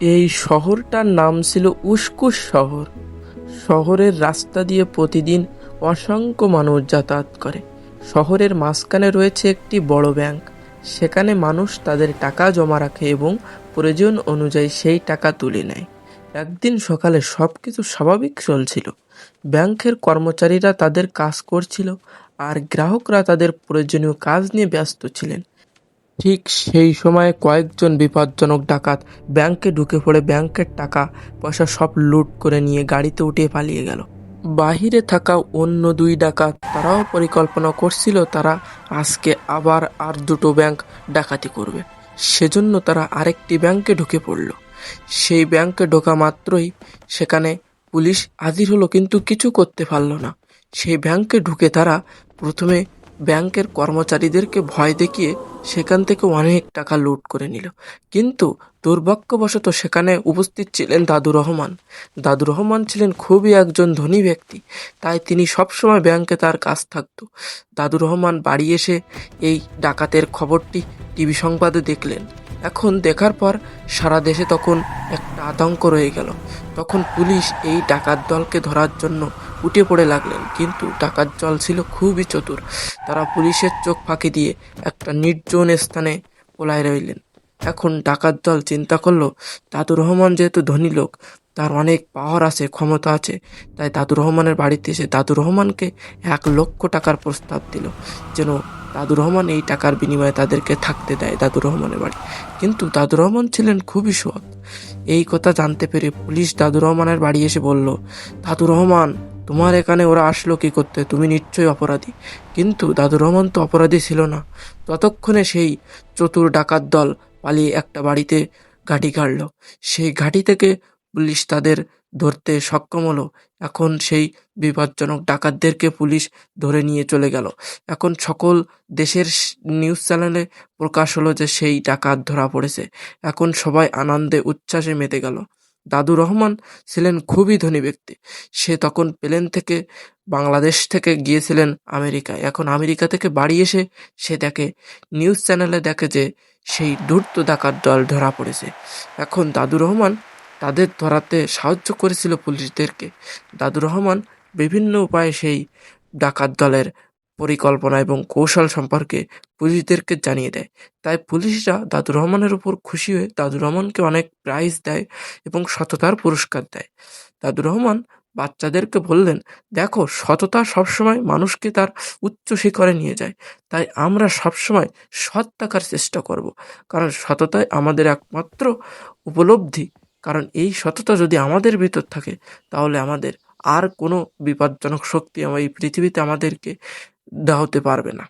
এই শহরটার নাম ছিল উস্কুস শহর। শহরের রাস্তা দিয়ে প্রতিদিন অসংখ্য মানুষ যাতায়াত করে। শহরের মাঝখানে রয়েছে একটি বড় ব্যাংক। সেখানে মানুষ তাদের টাকা জমা রাখে এবং প্রয়োজন অনুযায়ী সেই টাকা তুলে নেয়। একদিন সকালে সবকিছু স্বাভাবিক চলছিল। ব্যাংকের কর্মচারীরা তাদের কাজ করছিল, আর গ্রাহকরা তাদের প্রয়োজনীয় কাজ নিয়ে ব্যস্ত ছিলেন। ঠিক সেই সময়ে কয়েকজন বিপজ্জনক ডাকাত ব্যাংকে ঢুকে পড়ে ব্যাংকের টাকা পয়সা সব লুট করে নিয়ে গাড়িতে উঠিয়ে পালিয়ে গেল। বাহিরে থাকা অন্য দুই ডাকাত তারাও পরিকল্পনা করছিল তারা আজকে আবার আর দুটো ব্যাংক ডাকাতি করবে। সেজন্য তারা আরেকটি ব্যাংকে ঢুকে পড়ল। সেই ব্যাংকে ঢোকা মাত্রই সেখানে পুলিশ হাজির হলো, কিন্তু কিছু করতে পারল না। সেই ব্যাংকে ঢুকে তারা প্রথমে ব্যাংকের কর্মচারীদেরকে ভয় দেখিয়ে সেখান থেকে অনেক টাকা লুট করে নিল। কিন্তু দুর্ভাগ্যবশত সেখানে উপস্থিত ছিলেন দাদু রহমান। দাদু রহমান ছিলেন খুবই একজন ধনী ব্যক্তি, তাই তিনি সবসময় ব্যাংকে তার কাজ থাকতো। দাদু রহমান বাড়ি এসে এই ডাকাতের খবরটি টিভি সংবাদে দেখলেন। এখন দেখার পর সারা দেশে তখন একটা আতঙ্ক রয়ে গেল। তখন পুলিশ এই ডাকাত দলকে ধরার জন্য উঠে পড়ে লাগলেন, কিন্তু ডাকাত দল ছিল খুবই চতুর। তারা পুলিশের চোখ ফাঁকি দিয়ে একটা নির্জন স্থানে পলায় রইলেন। এখন ডাকাত দল চিন্তা করলো, দাদু রহমান যেহেতু ধনী লোক, তার অনেক পাওয়ার আছে, ক্ষমতা আছে, তাই দাদু রহমানের বাড়িতে এসে দাদু রহমানকে 1,00,000 টাকার প্রস্তাব দিল, যেন দাদু রহমান এই টাকার বিনিময়ে তাদেরকে থাকতে দেয় দাদু রহমানের বাড়ি। কিন্তু দাদু রহমান ছিলেন খুবই সৎ। এই কথা জানতে পেরে পুলিশ দাদু রহমানের বাড়ি এসে বলল, দাদু রহমান, তোমার এখানে ওরা আসলো কি করতে? তুমি নিশ্চয়ই অপরাধী। কিন্তু দাদু রহমান তো অপরাধী ছিল না। ততক্ষণে সেই চতুর ডাকাত দল পালিয়ে একটা বাড়িতে ঘাঁটি গাড়ল। সেই ঘাঁটি থেকে পুলিশ তাদের ধরতে সক্ষম হলো। এখন সেই বিপজ্জনক ডাকাতদেরকে পুলিশ ধরে নিয়ে চলে গেল। এখন সকল দেশের নিউজ চ্যানেলে প্রকাশ হলো যে সেই ডাকাত ধরা পড়েছে। এখন সবাই আনন্দে উচ্ছ্বাসে মেতে গেল। দাদু রহমান ছিলেন খুবই ধনী ব্যক্তি। সে তখন প্লেন থেকে বাংলাদেশ থেকে গিয়েছিলেন আমেরিকায়। এখন আমেরিকা থেকে বাড়ি এসে সে দেখে, নিউজ চ্যানেলে দেখে যে সেই ধূর্ত ডাকাত দল ধরা পড়েছে। এখন দাদু রহমান তাদের ধরাতে সাহায্য করেছিল পুলিশদেরকে। দাদু রহমান বিভিন্ন উপায়ে সেই ডাকাত দলের পরিকল্পনা এবং কৌশল সম্পর্কে পুলিশদেরকে জানিয়ে দেয়। তাই পুলিশরা দাদু রহমানের উপর খুশি হয়ে দাদু রহমানকে অনেক প্রাইজ দেয় এবং সততার পুরস্কার দেয়। দাদু রহমান বাচ্চাদেরকে বললেন, দেখো, সততা সবসময় মানুষকে তার উচ্চ শিখরে নিয়ে যায়। তাই আমরা সবসময় সৎ থাকার চেষ্টা করব, কারণ সততাই আমাদের একমাত্র উপলব্ধি। কারণ এই সততা যদি আমাদের ভিতর থাকে, তাহলে আমাদের আর কোনো বিপজ্জনক শক্তি এই পৃথিবীতে আমাদেরকে হতে পারবে না।